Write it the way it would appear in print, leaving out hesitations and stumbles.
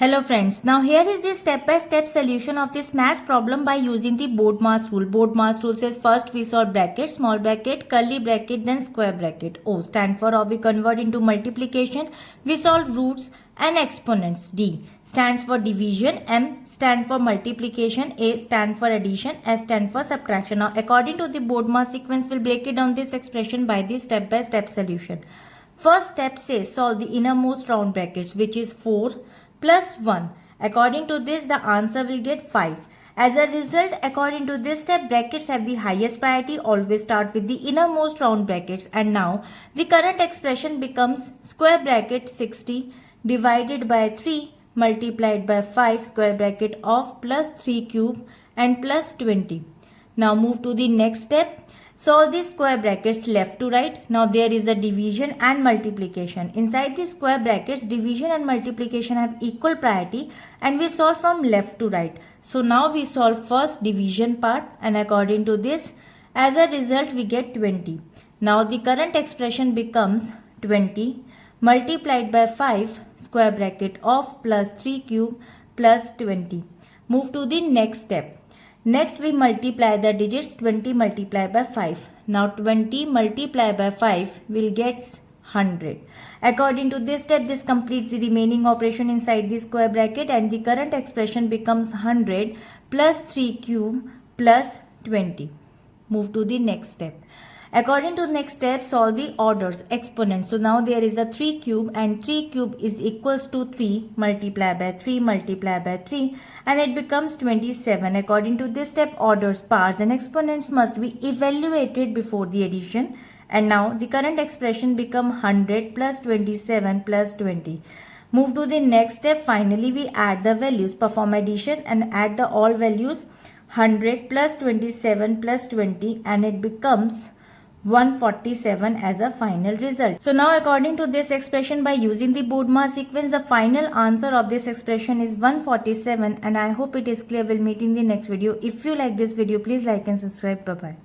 Hello friends, now here is the step-by-step solution of this math problem by using the BODMAS rule. BODMAS rule says first we solve bracket, small bracket, curly bracket, then square bracket. O stand for or we convert into multiplication. We solve roots and exponents. D stands for division. M stand for multiplication. A stand for addition. S stand for subtraction. Now according to the BODMAS sequence, we'll break it down this expression by the step-by-step solution. First step says solve the innermost round brackets, which is 4 plus 1. According to this, the answer will get 5. As a result, according to this step, brackets have the highest priority. Always start with the innermost round brackets. And now, the current expression becomes square bracket 60 divided by 3 multiplied by 5 square bracket of plus 3 cube and plus 20. Now move to the next step. Solve the square brackets left to right. Now there is a division and multiplication. Inside the square brackets, division and multiplication have equal priority and we solve from left to right. So now we solve first division part and according to this, as a result we get 20. Now the current expression becomes 20 multiplied by 5 square bracket of plus 3 cube plus 20. Move to the next step. Next we multiply the digits. 20 multiplied by 5. Now 20 multiplied by 5 will get 100. According to this step, this completes the remaining operation inside the square bracket and the current expression becomes 100 plus 3 cube plus 20. Move to the next step. According to next step, solve the orders, exponents. So now there is a 3 cube and 3 cube is equals to 3 multiplied by 3 multiplied by 3 and it becomes 27. According to this step, orders, powers and exponents must be evaluated before the addition. And now the current expression become 100 plus 27 plus 20. Move to the next step. Finally, we add the values, perform addition and add the all values 100 plus 27 plus 20 and it becomes 147 as a final result. So now according to this expression, by using the BODMAS sequence, the final answer of this expression is 147 and I hope it is clear. We'll meet in the next video. If you like this video, please like and subscribe. Bye bye.